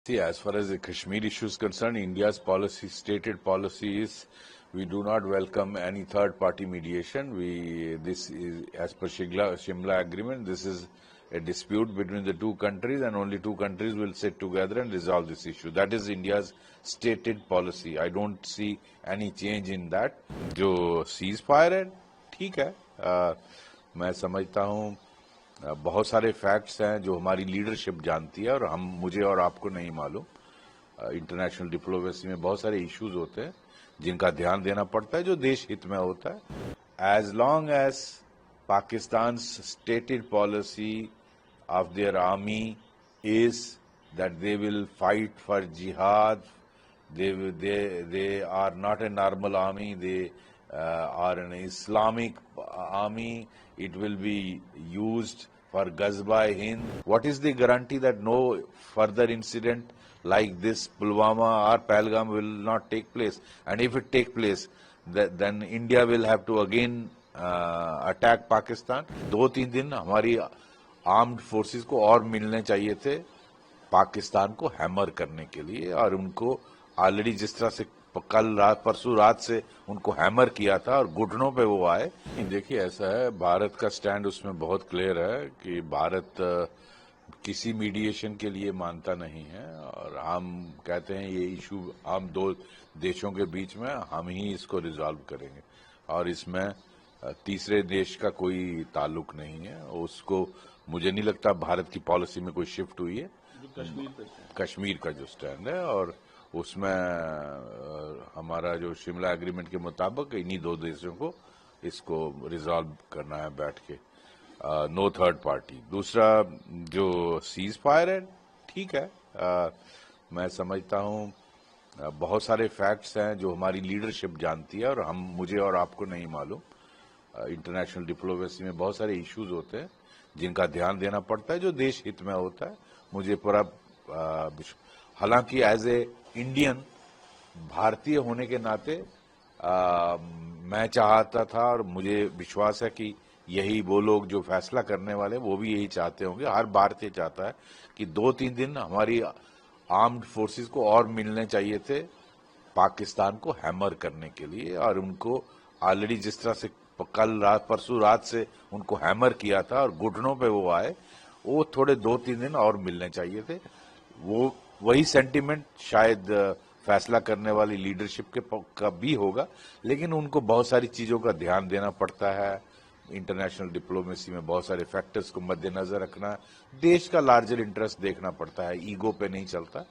See, as far as the Kashmir issue is concerned, India's policy, stated policy is we do not welcome any third-party mediation. This is, as per Shimla Agreement, this is a dispute between the two countries, and only two countries will sit together and resolve this issue. That is India's stated policy. I don't see any change in that. जो ceasefire है, ठीक है. मैं समझता हूँ बहुत सारे facts हैं जो हमारी लीडरशिप जानती है और मुझे और आपको नहीं मालूम. इंटरनेशनल डिप्लोमेसी में बहुत सारे इश्यूज होते हैं जिनका ध्यान देना पड़ता है, जो देश हित में होता है. As long as Pakistan stated policy of their army is that they will fight for jihad, they are not a normal army, they are an Islamic army. It will be used for Ghazwa-e-Hind. What is the guarantee that no further incident like this Pulwama or Pahalgam will not take place? And if it take place, then India will have to again attack Pakistan. 2-3 दिन हमारी armed forces को और मिलने चाहिए थे पाकिस्तान को hammer करने के लिए, और उनको ऑलरेडी जिस तरह से कल रात परसों रात से उनको हैमर किया था और घुटनों पे वो आए. देखिए, ऐसा है, भारत का स्टैंड उसमें बहुत क्लियर है कि भारत किसी मीडिएशन के लिए मानता नहीं है, और हम कहते हैं ये इशू हम दो देशों के बीच में हम ही इसको रिजॉल्व करेंगे, और इसमें तीसरे देश का कोई ताल्लुक नहीं है. उसको मुझे नहीं लगता भारत की पॉलिसी में कोई शिफ्ट हुई है. कश्मीर का जो स्टैंड है, और उसमें हमारा जो शिमला एग्रीमेंट के मुताबिक इन्हीं दो देशों को इसको रिजॉल्व करना है बैठ के, नो थर्ड पार्टी. दूसरा जो सीज फायर है, ठीक है. मैं समझता हूँ बहुत सारे फैक्ट्स हैं जो हमारी लीडरशिप जानती है और मुझे और आपको नहीं मालूम. इंटरनेशनल डिप्लोमेसी में बहुत सारे इश्यूज होते हैं जिनका ध्यान देना पड़ता है, जो देश हित में होता है. मुझे पूरा हालांकि एज ए इंडियन, भारतीय होने के नाते मैं चाहता था और मुझे विश्वास है कि यही वो लोग जो फैसला करने वाले वो भी यही चाहते होंगे. हर भारतीय चाहता है कि 2-3 दिन हमारी आर्म्ड फोर्सेस को और मिलने चाहिए थे पाकिस्तान को हैमर करने के लिए, और उनको ऑलरेडी जिस तरह से कल रात परसों रात से उनको हैमर किया था और घुटनों पे वो आए, वो थोड़े 2-3 दिन और मिलने चाहिए थे. वो वही सेंटीमेंट शायद फैसला करने वाली लीडरशिप के का भी होगा, लेकिन उनको बहुत सारी चीजों का ध्यान देना पड़ता है. इंटरनेशनल डिप्लोमेसी में बहुत सारे फैक्टर्स को मद्देनजर रखना, देश का लार्जर इंटरेस्ट देखना पड़ता है, ईगो पे नहीं चलता.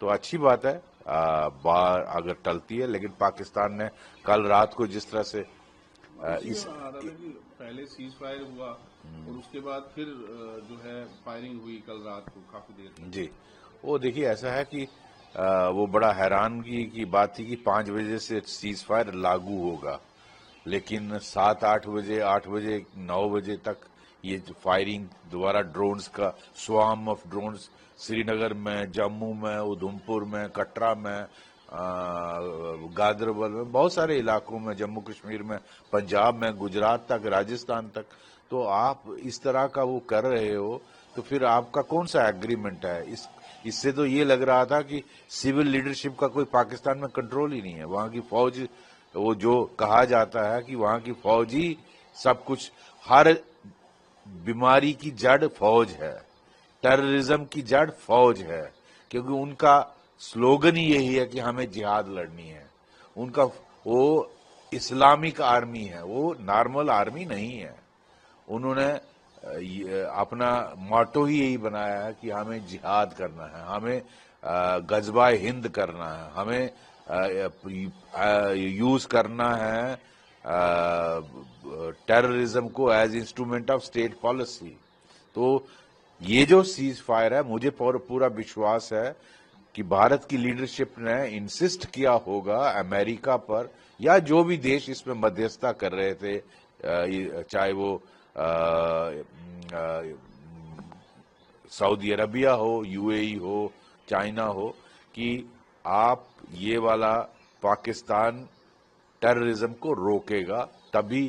तो अच्छी बात है बार अगर टलती है, लेकिन पाकिस्तान ने कल रात को जिस तरह से पहले सीज फायर हुआ और उसके बाद फिर जो है फायरिंग हुई कल रात को काफी देर जी. वो देखिए, ऐसा है कि वो बड़ा हैरानगी की बात थी कि 5 बजे से सीज फायर लागू होगा, लेकिन 7-8 बजे 8 बजे 9 बजे तक ये फायरिंग दोबारा ड्रोन्स का स्वार्म ऑफ ड्रोन्स श्रीनगर में, जम्मू में, उधमपुर में, कटरा में, गादरबल में, बहुत सारे इलाकों में, जम्मू कश्मीर में, पंजाब में, गुजरात तक, राजस्थान तक. तो आप इस तरह का वो कर रहे हो, तो फिर आपका कौन सा एग्रीमेंट है? इससे तो ये लग रहा था कि सिविल लीडरशिप का कोई पाकिस्तान में कंट्रोल ही नहीं है. वहां की फौज, वो जो कहा जाता है कि वहां की फौज ही सब कुछ, हर बीमारी की जड़ फौज है, टेररिज्म की जड़ फौज है, क्योंकि उनका स्लोगन ही यही है कि हमें जिहाद लड़नी है. उनका वो इस्लामिक आर्मी है, वो नॉर्मल आर्मी नहीं है. उन्होंने अपना मोटो ही यही बनाया है कि हमें जिहाद करना है, हमें गजवा हिंद करना है, हमें यूज करना है टेररिज्म को as instrument of state policy. तो ये जो सीज फायर है, मुझे पूरा विश्वास है कि भारत की लीडरशिप ने इंसिस्ट किया होगा अमेरिका पर, या जो भी देश इसमें मध्यस्थता कर रहे थे, चाहे वो सऊदी अरबिया हो, यूएई हो, चाइना हो, कि आप ये वाला पाकिस्तान टेररिज्म को रोकेगा. तभी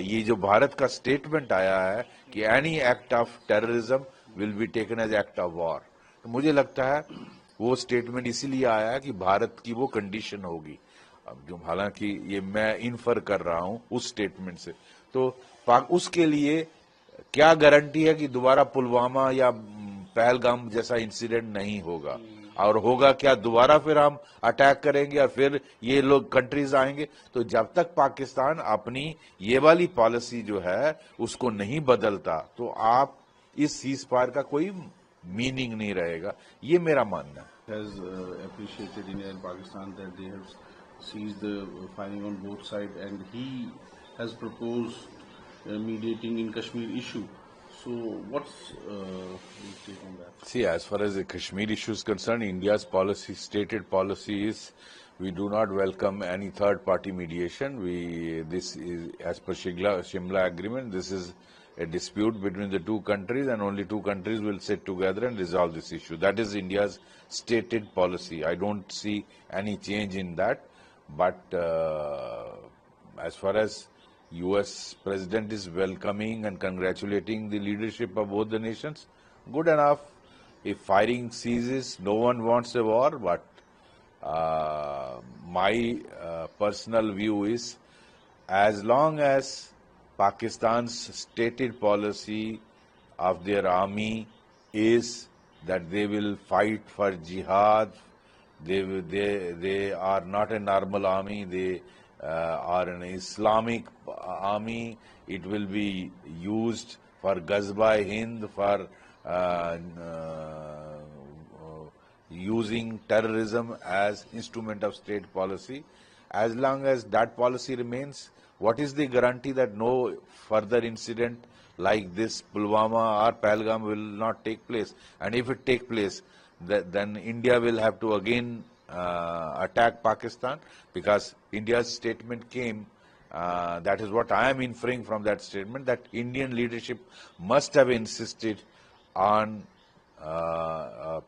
ये जो भारत का स्टेटमेंट आया है कि any act of terrorism will be taken as act of war. तो मुझे लगता है वो स्टेटमेंट इसीलिए आया कि भारत की वो कंडीशन होगी। अब जो हालांकि ये मैं इन्फर कर रहा हूं उस स्टेटमेंट से, तो उसके लिए क्या गारंटी है कि दोबारा पुलवामा या पहलगाम जैसा इंसिडेंट नहीं होगा, और होगा क्या दोबारा फिर हम अटैक करेंगे और फिर ये लोग कंट्रीज आएंगे। तो जब तक पाकिस्तान अपनी ये वाली पॉलिसी जो है उसको नहीं बदलता, तो आप इस सीज फायर का कोई मीनिंग नहीं रहेगा, ये मेरा मानना है। Has appreciated India and Pakistan that they have ceased the firing on both sides, and he has proposed mediating in Kashmir issue. So, what's his take on that? See, as far as the Kashmir issue is concerned, India's policy, stated policy is we do not welcome any third-party mediation. This is, as per Shimla Agreement, this is a dispute between the two countries, and only two countries will sit together and resolve this issue. That is India's stated policy. I don't see any change in that. But as far as US President is welcoming and congratulating the leadership of both the nations, good enough. If firing ceases, no one wants a war, but my personal view is, as long as Pakistan's stated policy of their army is that they will fight for jihad, they are not a normal army, they are an Islamic army. It will be used for Ghazwa-e-Hind, for using terrorism as instrument of state policy. As long as that policy remains, what is the guarantee that no further incident like this Pulwama or Pahalgam will not take place? And if it take place, then India will have to again attack Pakistan, because India's statement came, that is what I am inferring from that statement, that Indian leadership must have insisted on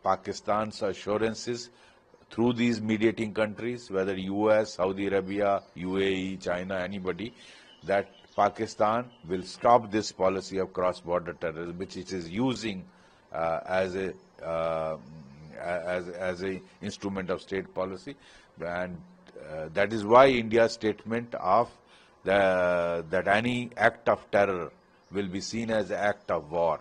Pakistan's assurances through these mediating countries, whether US, Saudi Arabia, UAE, China, anybody, that Pakistan will stop this policy of cross-border terrorism, which it is using as a instrument of state policy. And that is why India's statement of that any act of terror will be seen as an act of war.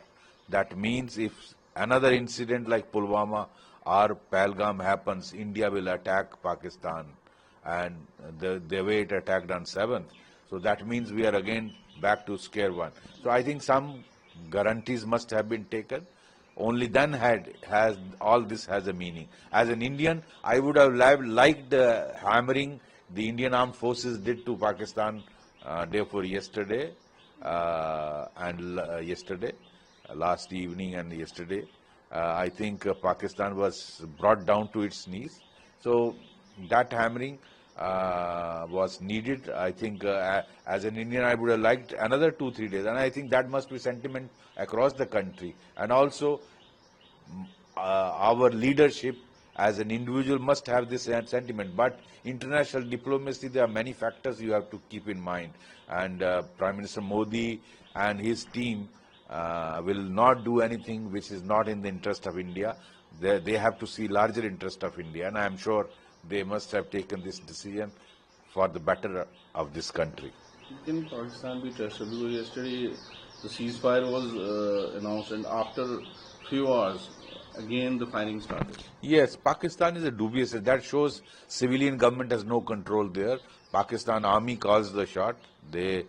That means if another incident like Pulwama or Pahalgam happens, India will attack Pakistan, and the way it attacked on 7th. So that means we are again back to square one. So I think some guarantees must have been taken. Only then has all this has a meaning. As an Indian, I would have liked hammering the Indian Armed Forces did to Pakistan day before yesterday last evening and yesterday. I think Pakistan was brought down to its knees. So that hammering was needed. I think as an Indian, I would have liked another 2-3 days. And I think that must be sentiment across the country. And also our leadership as an individual must have this sentiment. But international diplomacy, there are many factors you have to keep in mind. And Prime Minister Modi and his team will not do anything which is not in the interest of India. They have to see larger interest of India, and I am sure they must have taken this decision for the better of this country. Can Pakistan be trusted? Because yesterday the ceasefire was announced, and after few hours, again the firing started. Yes, Pakistan is a dubious. That shows civilian government has no control there. Pakistan army calls the shot. Their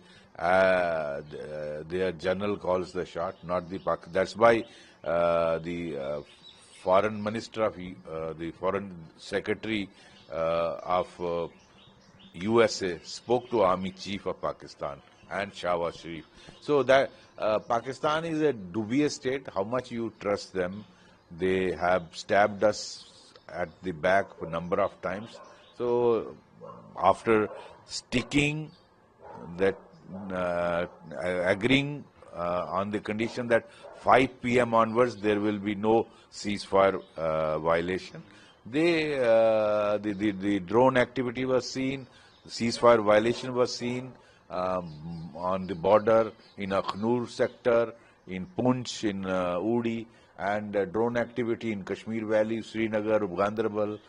general calls the shot, not the Pakistan. That's why the foreign minister of the foreign secretary of USA spoke to army chief of Pakistan and Shahbaz Sharif. So that Pakistan is a dubious state. How much you trust them? They have stabbed us at the back a number of times. So after sticking that, agreeing on the condition that 5 p.m. onwards there will be no ceasefire violation, the drone activity was seen, ceasefire violation was seen on the border in Akhnur sector, in Punch, in Uri, and drone activity in Kashmir Valley, Srinagar, Ganderbal,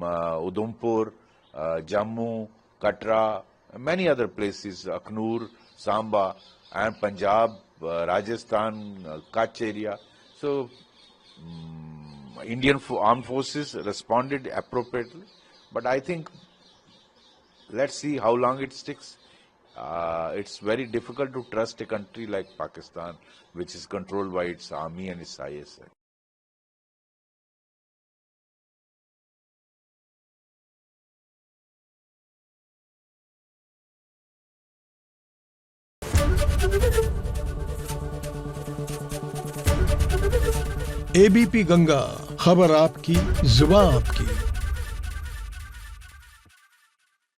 Udhampur, Jammu, Katra, many other places, Aknoor, Samba, and Punjab, Rajasthan, Kutch area. So, Indian armed forces responded appropriately, but I think let's see how long it sticks. It's very difficult to trust a country like Pakistan, which is controlled by its army and its ISI. ABP Ganga, खबर आपकी, जुबान आपकी।